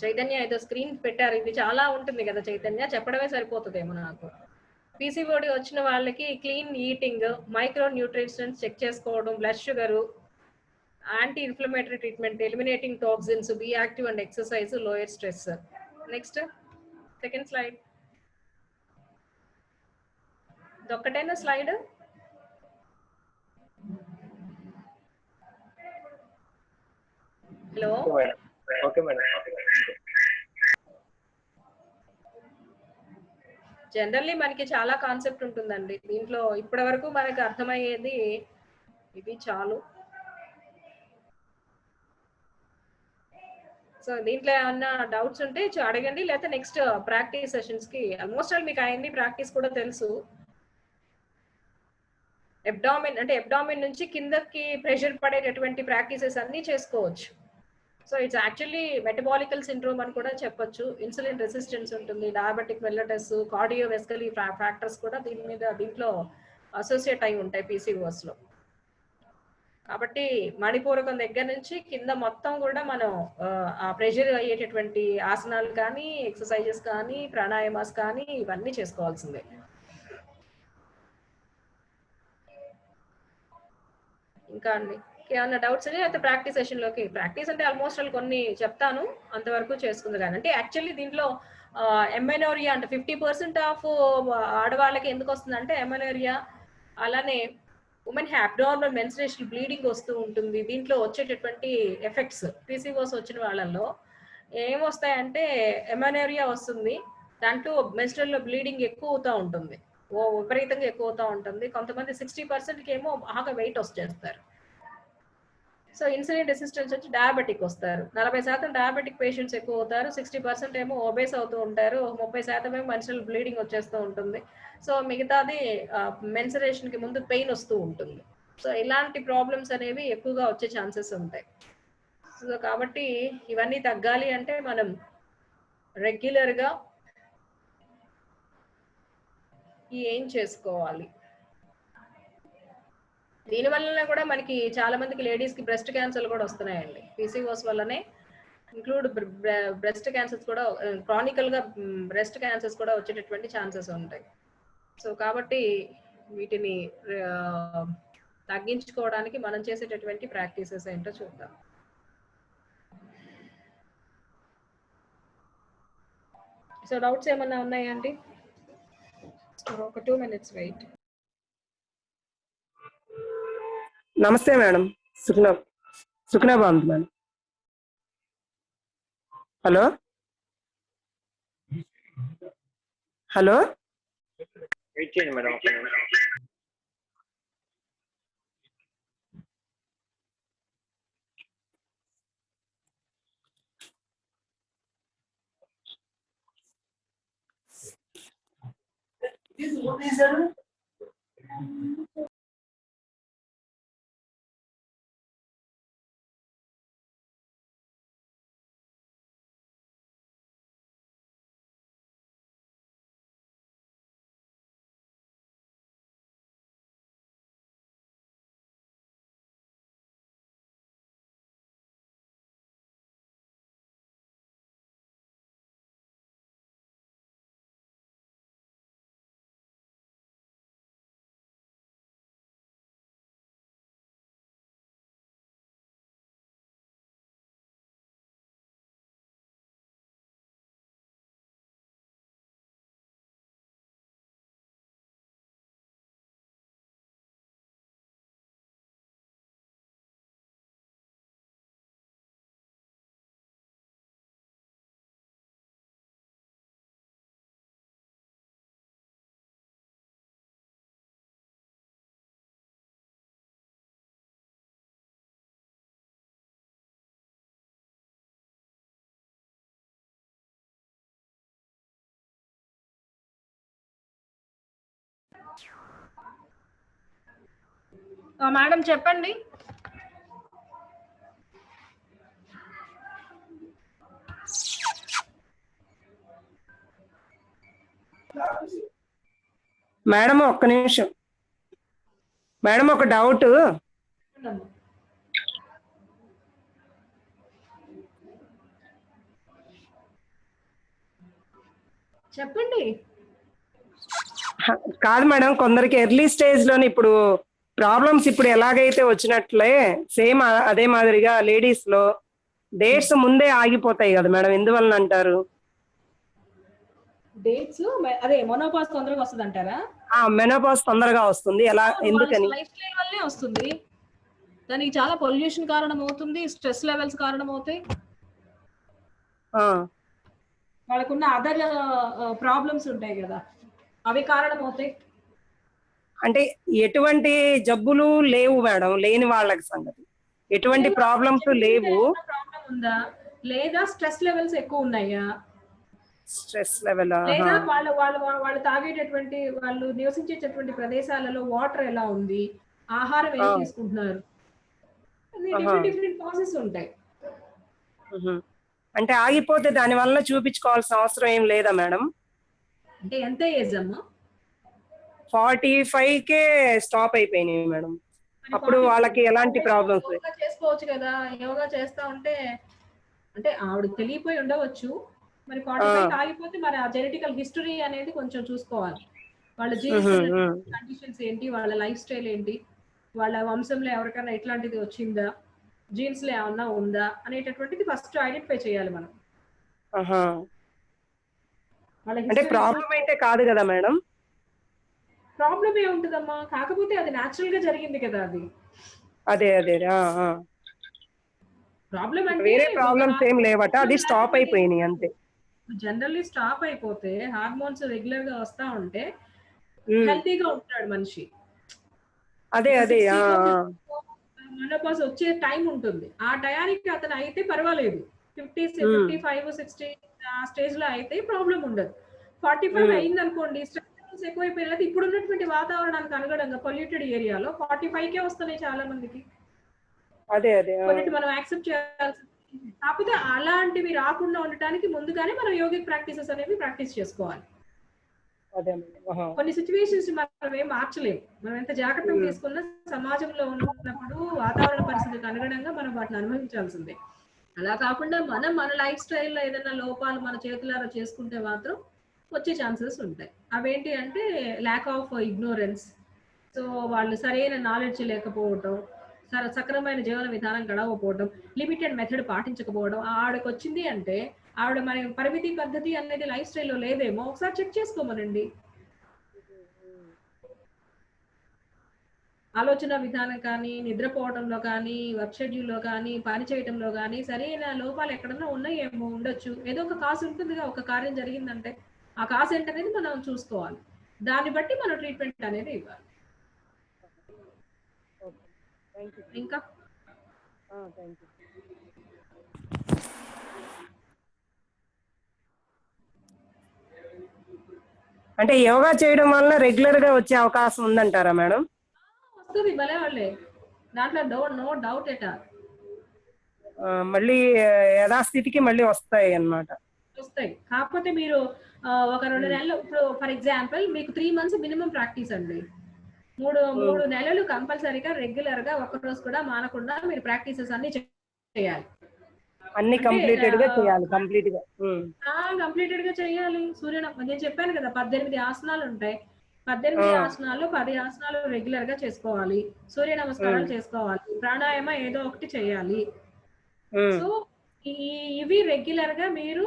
చైతన్య ఏదో స్క్రీన్ పెట్టారు, ఇది చాలా ఉంటుంది కదా చైతన్య, చెప్పడమే సరిపోతుందేమో నాకు. పీసీఓడి వచ్చిన వాళ్ళకి clean eating, micro nutritions check చేసుకోవడం, blood sugar, anti inflammatory treatment, eliminating toxins, be active and exercise, lower stress. Next second slide. ఇదొక్కటేనా slide? Hello. Okay madam. Generally మనకి చాలా కాన్సెప్ట్ ఉంటుందండి దీంట్లో. ఇప్పటి వరకు మనకి అర్థమయ్యేది ఇది చాలు. సో దీంట్లో ఏమన్నా డౌట్స్ ఉంటే అడగండి, లేకపోతే నెక్స్ట్ ప్రాక్టీస్ సెషన్స్ కి ఆల్మోస్ట్ ఆల్ మీకు అన్ని ప్రాక్టీస్ కూడా తెలుసు. అబ్డామిన్ నుంచి కిందకి ప్రెషర్ పడేటటువంటి ప్రాక్టీసెస్ అన్ని చేసుకోవచ్చు. So it's actually metabolical syndrome అని కూడా చెప్పొచ్చు. ఇన్సులిన్ రెసిస్టెన్స్ ఉంటుంది, డయాబెటిక్ మెల్లటస్, కార్డియోవెస్కలీ ఫ్యాక్టర్స్ కూడా దీంట్లో అసోసియేట్ అయి ఉంటాయి పీసీఓఎస్ లో. కాబట్టి మణిపూరకం దగ్గర నుంచి కింద మొత్తం కూడా మనం ఆ ప్రెషర్ అయ్యేటటువంటి ఆసనాలు కానీ, ఎక్సర్సైజెస్ కానీ, ప్రాణాయామాస్ కానీ ఇవన్నీ చేసుకోవాల్సిందే. ఇంకా అండి ఏమన్నా డౌట్స్ అని అయితే ప్రాక్టీస్ సెషన్ లోకి, ప్రాక్టీస్ అంటే ఆల్మోస్ట్ కొన్ని చెప్తాను అంతవరకు చేసుకుంది. కానీ అంటే యాక్చువల్లీ దీంట్లో ఎమెనోరియా అంటే 50% ఆఫ్ ఆడవాళ్ళకి ఎందుకు వస్తుంది అంటే ఎమెనోరియా, అలానే ఉమెన్ అబ్నార్మల్ మెన్స్ట్రుయేషన్ బ్లీడింగ్ వస్తూ ఉంటుంది. దీంట్లో వచ్చేటటువంటి ఎఫెక్ట్స్ పీసీఓఎస్ వచ్చిన వాళ్ళల్లో ఏమొస్తాయంటే ఎమెనోరియా వస్తుంది, దాంట్లో మెన్స్ట్రుయల్ లో బ్లీడింగ్ ఎక్కువ అవుతూ ఉంటుంది, విపరీతంగా ఎక్కువ అవుతూ ఉంటుంది. కొంతమంది 60% ఏమో బాగా వెయిట్ వచ్చేస్తారు. సో ఇన్సులిన్ రెసిస్టెన్స్ వచ్చి డయాబెటిక్ వస్తారు. 40% డయాబెటిక్ పేషెంట్స్ ఎక్కువ అవుతారు, 60% ఏమో ఒబేస్ అవుతూ ఉంటారు, 30% ఏమో మెన్స్ట్రుయల్ బ్లీడింగ్ వచ్చేస్తూ ఉంటుంది. సో మిగతాది మెన్సురేషన్ కి ముందు పెయిన్ వస్తూ ఉంటుంది. సో ఇలాంటి ప్రాబ్లమ్స్ అనేవి ఎక్కువగా వచ్చే ఛాన్సెస్ ఉంటాయి. సో కాబట్టి ఇవన్నీ తగ్గాలి అంటే మనం రెగ్యులర్ గా ఏం చేసుకోవాలి? దీని వల్లనే కూడా మనకి చాలా మందికి లేడీస్ కి బ్రెస్ట్ క్యాన్సర్ కూడా వస్తున్నాయండి. పీసీఓఎస్ వల్లనే ఇంక్లూడ్ బ్రెస్ట్ క్యాన్సర్స్ కూడా క్రానికల్ గా బ్రెస్ట్ క్యాన్సర్స్ కూడా వచ్చేటటువంటి ఛాన్సెస్ ఉంటాయి. సో కాబట్టి వీటిని తగ్గించుకోవడానికి మనం చేసేటటువంటి ప్రాక్టీసెస్ ఏంటో చూద్దాం. సో డౌట్స్ ఏమన్నా ఉన్నాయండి? ఒక 2 minutes వెయిట్. నమస్తే మేడం. సుఖ్నా బాగుంది మేడం. హలో హలో వెయిట్ చేయండి మేడం. మేడం చెప్పండి. మేడం ఒక్క నిమిషం మేడం, ఒక డౌట్. చెప్పండి. కాదు మేడం, కొందరికి ఎర్లీ స్టేజ్ లోని ఇప్పుడు ప్రాబ్లమ్స్ ఇప్పుడు ఎలాగైతే వచ్చినట్లే సేమ్ అదే మాదిరిగా లేడీస్ లో డేట్స్ ముందే ఆగిపోతాయి కదా మేడం, ఎందువలన అంటారు? డేట్స్ అదే మోనోపాజ్ తొందరగా వస్తుంది అంటారా? మెనోపాజ్ తొందరగా వస్తుంది, ఎలా, ఎందుకని? లైఫ్ స్టైల్ వల్లే వస్తుంది. దానికి చాలా పొల్యూషన్ కారణం అవుతుంది, స్ట్రెస్ లెవెల్స్ కారణం అవుతాయి, వాళ్ళకున్న అదర్ ప్రాబ్లమ్స్ ఉంటాయి కదా, అవి కారణం అవుతాయి. అంటే ఎటువంటి జబ్బులు లేవు మేడం, లేని వాళ్ళకి సంగతి ఎటువంటి ప్రాబ్లమ్స్ లేవు. ప్రాబ్లం ఉందా లేదా స్ట్రెస్ లెవెల్స్ ఎక్కువ ఉన్నాయా? స్ట్రెస్ లెవెల్ లేదా వాళ్ళు తాగేటటువంటి, వాళ్ళు నివసించేటటువంటి ప్రదేశాలలో వాటర్ ఎలా ఉంది, ఆహారం ఏం తీసుకుంటున్నారు, డిఫరెంట్ ప్రాసెస్ ఉంటాయి. అంటే ఆగిపోతే దాని వల్ల చూపించుకోవాల్సిన అవసరం ఏం లేదా మేడం? అంటే ఎంత ఏజ్ అమ్మా? 45కే స్టాప్ అయిపోయినాయి మేడం. అప్పుడు వాళ్ళకి ఎలాంటి ప్రాబ్లమ్స్? యోగా చేసుకోవచ్చు కదా. యోగా చేస్తా ఉంటే అంటే ఆవిడకి తెలియపోయి ఉండవచ్చు. మరి 45 ఆగిపోతే మరి ఆ జెనెటికల్ హిస్టరీ అనేది కొంచెం చూసుకోవాలి. వాళ్ళ జీన్స్ కండిషన్స్ ఏంటి, వాళ్ళ లైఫ్ స్టైల్ ఏంటి, వాళ్ళ వంశంలో ఎవరికైనా ఎట్లాంటిది వచ్చిందా, జీన్స్ లో ఏమన్నా ఉందా అనేటటువంటిది ఫస్ట్ ఐడెంటిఫై చేయాలి మనం. అంటే ప్రాబ్లం అయితే కాదు కదా మేడం? ప్రాబ్లం ఏముంటుందమ్మా, కాకపోతే అది న్యాచురల్ గా జరిగింది కదా. అది అదే ప్రాబ్లం అంటే వేరే ప్రాబ్లమ్స్ ఏం లేవట, అది స్టాప్ అయిపోయినాయి అంతే. జనరల్లీ స్టాప్ అయిపోతే హార్మోన్స్ రెగ్యులర్ గా వస్తా ఉంటే హెల్తీగా ఉంటాడు మనిషి. అదే మెనోపాజ్ వచ్చే టైం ఉంటుంది, ఆ టయానికి అతను అయితే పర్వాలేదు. 50, 55, 60 ఆ స్టేజ్ లో అయితే ప్రాబ్లం ఉండదు. 45 అయింది అనుకోండి, స్ట్రెస్ ఎక్కువైపోయినది. ఇప్పుడు ఉన్నటువంటి వాతావరణానికి అనుగుణంగా పొల్యూటెడ్ ఏరియాలో 45కే వస్తున్నాయి చాలా మందికి. అదే కొన్నిటి మనం యాక్సెప్ట్ చేయాల్సి. కాకపోతే అలాంటివి రాకుండా ఉండటానికి ముందుగానే మనం యోగిక్ ప్రాక్టీసెస్ అనేవి ప్రాక్టీస్ చేసుకోవాలి. అదే మేడం. ఆహా. కొన్ని సిచ్యువేషన్స్ మనం ఏం మార్చలేము. మనం ఎంత జాగ్రత్తలు తీసుకున్నా సమాజంలో ఉన్నప్పుడు వాతావరణ పరిస్థితికి అనుగుణంగా మనం వాటిని అనుభవించాల్సిందే. అలా కాకుండా మనం మన లైఫ్ స్టైల్లో ఏదైనా లోపాలు మన చేతులారా చేసుకుంటే మాత్రం వచ్చే ఛాన్సెస్ ఉంటాయి. అవేంటి అంటే ల్యాక్ ఆఫ్ ఇగ్నోరెన్స్. సో వాళ్ళు సరైన నాలెడ్జ్ లేకపోవటం, సక్రమైన జీవన విధానం గడవకపోవడం, లిమిటెడ్ మెథడ్ పాటించకపోవడం. ఆవిడకి వచ్చింది అంటే ఆవిడ మన పరిమితి పద్ధతి అనేది లైఫ్ స్టైల్లో లేదేమో ఒకసారి చెక్ చేసుకోమనండి. ఆలోచన విధానం కానీ, నిద్రపోవడంలో కానీ, వర్క్ షెడ్యూల్‌లో కానీ, పని చేయటంలో కానీ సరైన లోపాలు ఎక్కడన్నా ఉన్నాయేమో ఉండొచ్చు. ఏదో ఒక కాజ్ ఉంటుందిగా ఒక కార్యం జరిగిందంటే. ఆ కాజ్ ఏంటనేది మనం చూసుకోవాలి. దాన్ని బట్టి మనం ట్రీట్మెంట్ అనేది ఇవ్వాలి. ఓకే. Thank you. ఇంకా థ్యాంక్ యూ. అంటే యోగా చేయడం వల్ల రెగ్యులర్ గా వచ్చే అవకాశం ఉందంటారా మేడం? వస్తుంది భలే వాళ్ళే. దాంట్లో నో డౌట్ ఎట్ ఆల్. మళ్ళీ యథాస్థితికి మళ్ళీ వస్తాయి అన్నమాట. వస్తాయి. కాకపోతే మీరు ఒక 2 నెలలు ఇప్పుడు ఫర్ ఎగ్జాంపుల్ మీకు 3 మంత్స్ మినిమమ్ ప్రాక్టీస్ అండి. 3 నెలలు కంపల్సరీగా రెగ్యులర్ గా ఒక్క రోజు కూడా మానకుండా మీరు ప్రాక్టీసెస్ అన్ని చేయాలి. అన్ని కంప్లీటెడ్ గా చేయాలి. కంప్లీట్ గా. కంప్లీటెడ్ గా చేయాలి. నేను చెప్పాను కదా 18 ఆసనాలు ఉంటాయి. 18 ఆసనాలు 10 ఆసనాలు రెగ్యులర్ గా చేసుకోవాలి. సూర్య నమస్కారాలు చేసుకోవాలి. ప్రాణాయామ ఏదో ఒకటి చేయాలి. సో ఇవి రెగ్యులర్ గా మీరు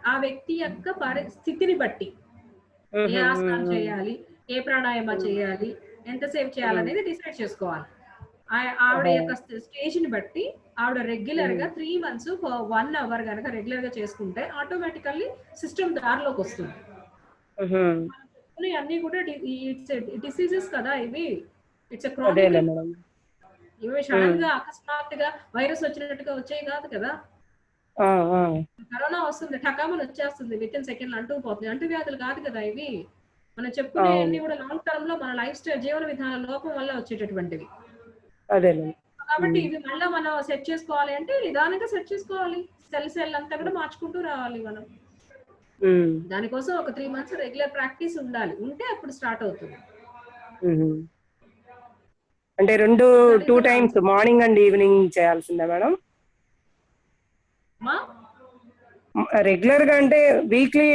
ఆ వ్యక్తి యొక్క పరిస్థితిని బట్టి ఏ ఆసనాలు చేయాలి, ఏ ప్రాణాయామ చేయాలి, ఎంతసేపు చేయాలనేది డిసైడ్ చేసుకోవాలి. ఆవిడ యొక్క స్టేజ్ ని బట్టి ఆవిడ రెగ్యులర్ గా 3 మంత్స్ 1 అవర్ కనుక రెగ్యులర్ గా చేసుకుంటే ఆటోమేటికల్లీ సిస్టమ్ దారిలోకి వస్తుంది. అన్ని కూడా డిసీజెస్ కదా ఇవి. ఇట్స్ ఇవి సడన్ గా అకస్మాత్తుగా వైరస్ వచ్చినట్టుగా వచ్చాయి కాదు కదా. కరోనా వస్తుంది ఠకామని వచ్చేస్తుంది విత్ ఇన్ సెకండ్ అంటూ పోతుంది. అంటూ వ్యాధులు కాదు కదా ఇవి. మనం చెప్పుకునే అన్ని కూడా లాంగ్ టర్మ్ లో మన లైఫ్ స్టైల్ జీవన విధాన లోపం వల్ల వచ్చేటటువంటివి. కాబట్టి ఇవి మళ్ళీ మనం సెట్ చేసుకోవాలి అంటే నిదానంగా సెట్ చేసుకోవాలి. సెల్ అంతా కూడా మార్చుకుంటూ రావాలి మనం. దానికోసం ఒక 3 మంత్స్ రెగ్యులర్ ప్రాక్టీస్ ఉండాలి. ఉంటే అప్పుడు స్టార్ట్ అవుతుంది. అంటే 2 టైమ్స్ మార్నింగ్ అండ్ ఈవినింగ్ చేయాల్సిందా మేడం? రెగ్యులర్ గా అంటే వీక్లీ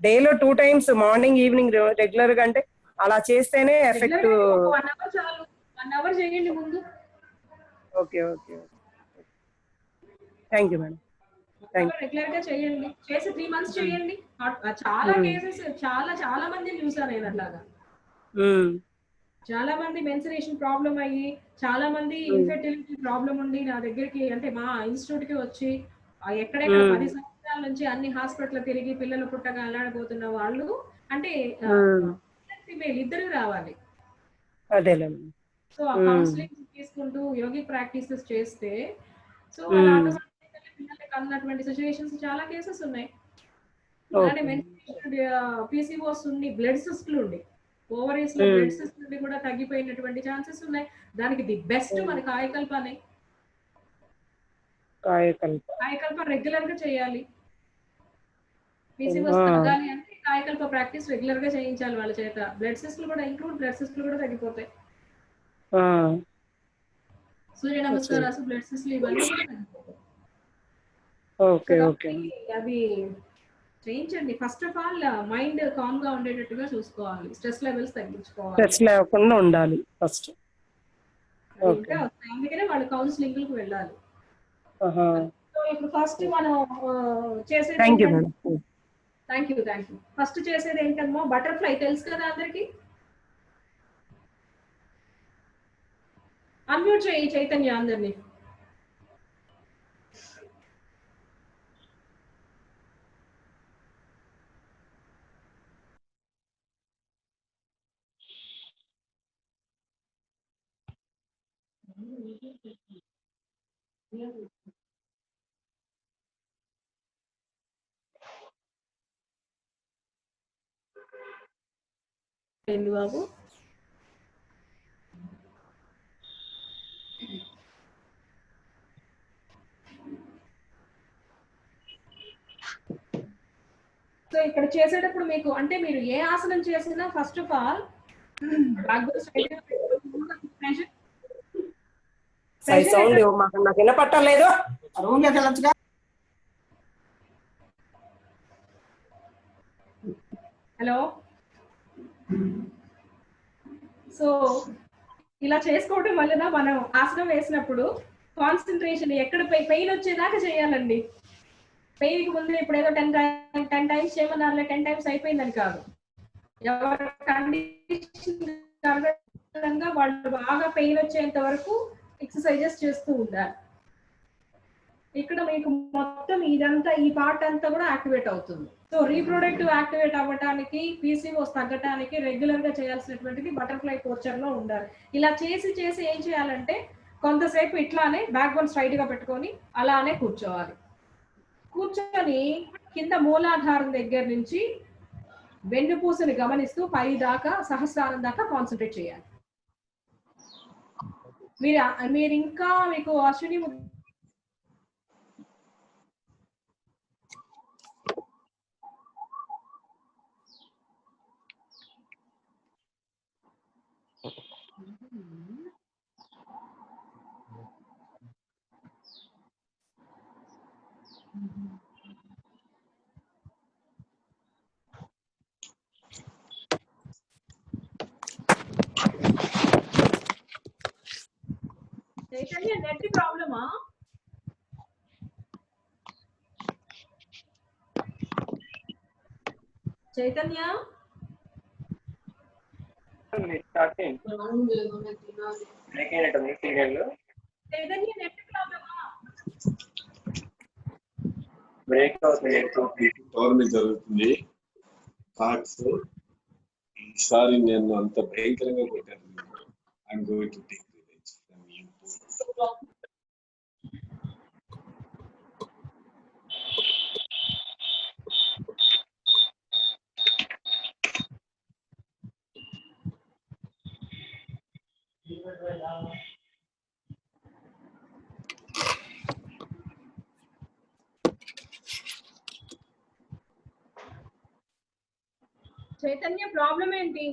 డేలో 2 టైమ్స్ మార్నింగ్ ఈవినింగ్ రెగ్యులర్ గా అంటే అలా చేస్తేనే ఎఫెక్ట్. 1 అవర్ చాలు. 1 అవర్ చేయండి ముందు. Okay. Thank you madam. Regular గా చేయండి. చేసి 3 మంత్స్ చేయండి. చాలా కేసెస్ చాలా మందిని చూసాను నేను అట్లాగా. చాలా మంది మెన్సురేషన్ ప్రాబ్లం అయ్యి, చాలా మంది ఇన్ఫెర్టిలిటీ ప్రాబ్లం ఉండి నా దగ్గరికి అంటే మా ఇన్స్టిట్యూట్ కి వచ్చి ఎక్కడెక్కడ 10 సంవత్సరాల నుంచి అన్ని హాస్పిటల్ తిరిగి పిల్లలు పుట్టగా అల్లాడిపోతున్న వాళ్ళు అంటే ఫీమేల్ ఇద్దరు రావాలి. సో ఆ కౌన్సిలింగ్ తీసుకుంటూ యోగిక్ ప్రాక్టీసెస్ చేస్తే సో వాళ్ళ పిల్లలకి అన్నటువంటి సిచ్యువేషన్స్ చాలా కేసెస్ ఉన్నాయి. అలానే పీసీఓస్ ఉండి బ్లడ్ సిస్ట్లు ఉండి ఓవరీస్ లో బ్లడ్ సిస్ట్ నుండి కూడా తగ్గిపోయినటువంటి ఛాన్సెస్ ఉన్నాయి. దానికి ది బెస్ట్ మన కాయకల్పనే. కాయకల్ప రెగ్యులర్ గా చేయాలి. పీసీఓస్ తగ్గాలి అంటే కాయకల్ప ప్రాక్టీస్ రెగ్యులర్ గా చేయించాలి వాళ్ళ చేత. బ్లడ్ సిస్ట్లు కూడా తగ్గిపోతాయి. సూర్య నమస్కారాలు బ్లడ్ సిస్ట్లు ఇవన్నీ కూడా తగ్గిపోతాయి. అవి చేయించండి. First of all mind calm గా ఉండేటట్టుగా చూసుకోవాలి. స్ట్రెస్ లెవెల్స్ తగ్గించుకోవాలి. స్ట్రెస్ లేకుండా ఉండాలి ఫస్ట్. అందుకనే వాళ్ళు కౌన్సిలింగ్ కి వెళ్ళాలి. సో ఇప్పుడు ఫస్ట్ మనం చేసేది థ్యాంక్ యూ. ఫస్ట్ చేసేది ఏంటమ్మో బటర్ఫ్లై తెలుసు కదా అందరికి. అన్మ్యూట్ చేయి చైతన్య అందరినీ. ఏంది బాబు? సో ఇక్కడ చేసేటప్పుడు మీకు అంటే మీరు ఏ ఆసనం చేసినా ఫస్ట్ ఆఫ్ ఆల్ సౌండ్ నాకు వినపట్టలేదు. హలో. సో ఇలా చేసుకోవడం వలన మనం ఆసనం వేసినప్పుడు కాన్సన్ట్రేషన్ ఎక్కడ పెయిన్ వచ్చేదాకా చేయాలండి. పెయిన్ కి ముందు ఇప్పుడు ఏదో 10 టైమ్స్ చేయమన్నారు 10 టైమ్స్ అయిపోయిందని కాదు. ఎవరి కండిషన్ వాళ్ళు బాగా పెయిన్ వచ్చేంత వరకు ఎక్సర్సైజెస్ చేస్తూ ఉండాలి. ఇక్కడ మీకు మొత్తం ఇదంతా ఈ పార్ట్ అంతా కూడా యాక్టివేట్ అవుతుంది. సో రీప్రొడక్టివ్ యాక్టివేట్ అవ్వడానికి, పీసీఓస్ తగ్గడానికి రెగ్యులర్ గా చేయాల్సినటువంటిది బటర్ఫ్లై పోస్చర్ లో ఉండాలి. ఇలా చేసి చేసి ఏం చేయాలంటే కొంతసేపు ఇట్లానే బ్యాక్ బోన్ స్ట్రైట్ గా పెట్టుకొని అలానే కూర్చోవాలి. కూర్చొని కింద మూలాధారం దగ్గర నుంచి వెన్నుపూసని గమనిస్తూ పై దాకా సహస్రారం దాకా కాన్సన్ట్రేట్ చేయాలి. మీరు ఇంకా మీకు అశ్విని చైతన్య నెట్ ప్రాబ్లమా? చైతన్య చైతన్య నెట్ ప్రాబ్లమా? బ్రేక్ అవుతుంది జరుగుతుంది. థాట్స్ ఈసారి నేను అంత భయంకరంగా కొట్టాను. I'm going to take revenge from you. Chaitanya problem ఏంటి?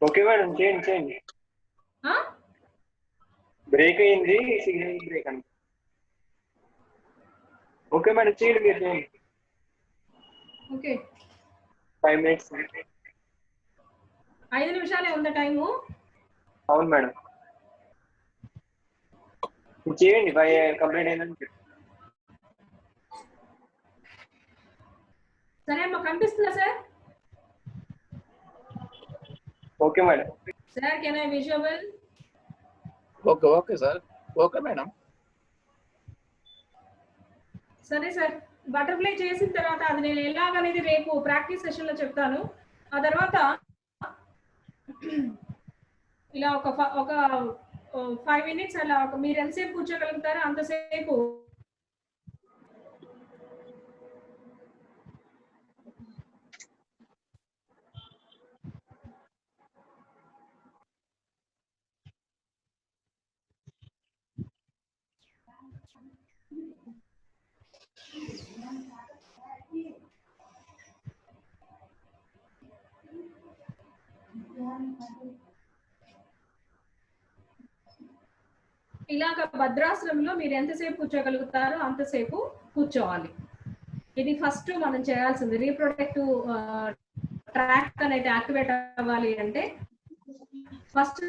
ఓకే మేడం, చేయండి. బ్రేక్ అయింది, సిగ్నల్ బ్రేక్ అండి. ఓకే మేడం, చేయండి మీరు చేయండి. Okay 5 minutes. 5 నిమిషాలే ఉందా టైము? అవును మేడం, చేయండి. 5 కంప్లీట్ అయిందని. సరే అమ్మా, కనిపిస్తుందా sir? Okay madam. Sir can I visual? Okay sir. Okay madam. సరే సార్, బటర్ఫ్లై చేసిన తర్వాత అది నేను ఎలాగనేది రేపు ప్రాక్టీస్ సెషన్ లో చెప్తాను. ఆ తర్వాత ఇలా ఒక 5 minutes అలా మీరు ఎంతసేపు కూర్చోగలుగుతారో అంతసేపు ఇలాగ భద్రాసనంలో మీరు ఎంతసేపు కూర్చోగలుగుతారో అంతసేపు కూర్చోవాలి. ఇది ఫస్ట్ మనం చేయాల్సింది. రీప్రొడక్టివ్ ట్రాక్ అనేది యాక్టివేట్ అవ్వాలి అంటే ఫస్ట్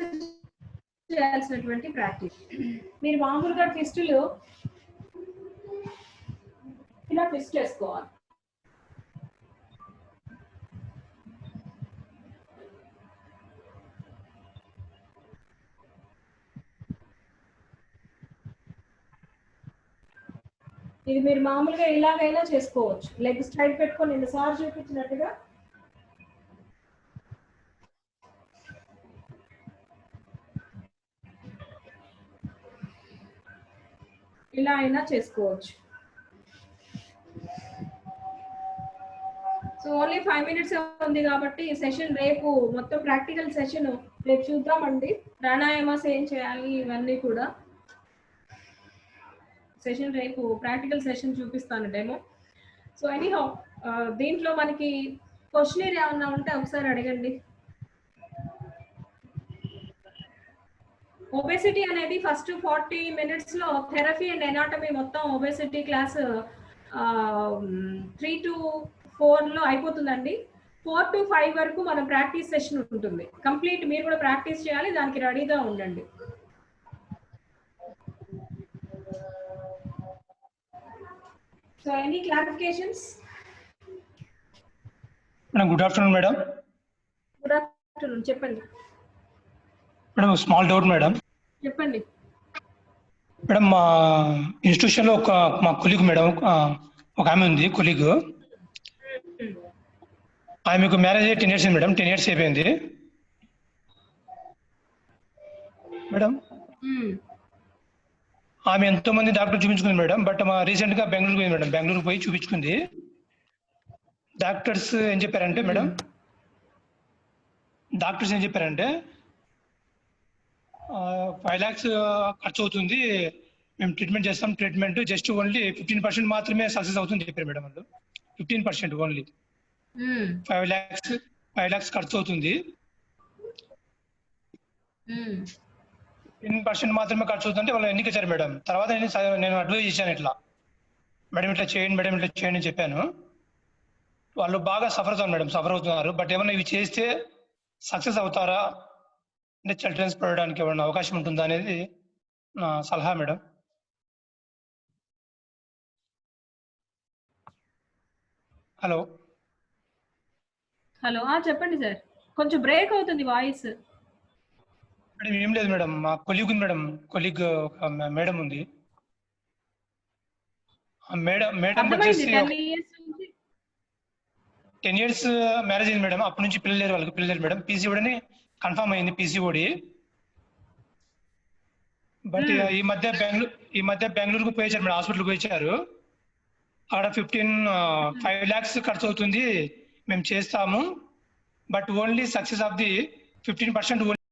చేయాల్సినటువంటి ప్రాక్టీస్. మీరు మామూలుగా ట్విస్టులు ఇలా ట్విస్ట్ చేసుకోవాలి. ఇది మీరు మామూలుగా ఇలాగైనా చేసుకోవచ్చు. లెగ్ స్ట్రైట్ పెట్టుకొని ఎన్నిసార్లు చూపించినట్టుగా ఇలా అయినా చేసుకోవచ్చు. సో ఓన్లీ 5 minutes ఉంది కాబట్టి ఈ సెషన్ రేపు మొత్తం ప్రాక్టికల్ సెషన్ రేపు చూద్దామండి. ప్రాణాయామాస్ ఏం చేయాలి ఇవన్నీ కూడా. సెషన్ రేపు ప్రాక్టికల్ సెషన్ చూపిస్తాను డెమో. సో ఎనీహౌ దీంట్లో మనకి క్వశ్చనర్ ఏమన్నా ఉంటే ఒకసారి అడగండి. ఒబేసిటీ అనేది ఫస్ట్ 40 minutes లో థెరపీ అండ్ ఎనాటమీ మొత్తం ఒబేసిటీ క్లాస్ 3 to 4 లో అయిపోతుందండి. 4 to 5 వరకు మనం ప్రాక్టీస్ సెషన్ ఉంటుంది కంప్లీట్. మీరు కూడా ప్రాక్టీస్ చేయాలి, దానికి రెడీగా ఉండండి. So any clarifications? Madam good afternoon madam. Good afternoon, చెప్పండి మేడం స్మాల్ డౌట్ మేడం. చెప్పండి. మేడం మా ఇన్స్టిట్యూషన్లో మా కొలీగ్ మేడం ఒక ఆమె ఉంది కొలీగ్. ఆమెకు మ్యారేజ్ అయ్యి 10 years మేడం. 10 years అయిపోయింది మేడం. ఆమె ఎంతో మంది డాక్టర్ చూపించుకుంది మేడం. బట్ మా రీసెంట్ గా బెంగళూరు పోయింది మేడం. బెంగళూరు పోయి చూపించుకుంది. డాక్టర్స్ ఏం చెప్పారంటే మేడం, డాక్టర్స్ ఏం చెప్పారంటే 5 lakhs ఖర్చు అవుతుంది, మేము ట్రీట్మెంట్ చేస్తాం, ట్రీట్మెంట్ జస్ట్ ఓన్లీ 15% మాత్రమే సక్సెస్ అవుతుంది చెప్పారు మేడం. వాళ్ళు 15% ఓన్లీ 5 lakhs ఖర్చు అవుతుంది, 15% మాత్రమే ఖర్చు అవుతుందంటే వాళ్ళు ఎన్నికచ్చారు మేడం. తర్వాత నేను అడ్వైజ్ చేశాను, ఇట్లా మేడం ఇట్లా చేయండి, మేడం ఇట్లా చేయండి అని చెప్పాను. వాళ్ళు బాగా సఫర్ అవుతున్నారు. బట్ ఏమన్నా ఇవి చేస్తే సక్సెస్ అవుతారా అంటే చిల్డ్రన్స్ పడడానికి ఏమన్నా అవకాశం ఉంటుందా అనేది నా సలహా మేడం. హలో హలో, చెప్పండి సార్. కొంచెం బ్రేక్ అవుతుంది వాయిస్. మేడం ఏం లేదు మేడం, మా కొలీగ్ ఉంది మేడం. కొలీగ్ ఒక మేడం ఉంది. మేడం వచ్చేసి 10 years మ్యారేజ్ అయింది మేడం. అప్పటి నుంచి పిల్లలు లేరు, వాళ్ళకి పిల్లలు లేరు మేడం. పీసీఓడి కన్ఫర్మ్ అయింది, పీసీఓడి. బట్ ఈ మధ్య బెంగళూరుకు పోయించారు మేడం, హాస్పిటల్కి పోయించారు. అక్కడ 5 lakhs ఖర్చు అవుతుంది, మేము చేస్తాము, but only success of the 15%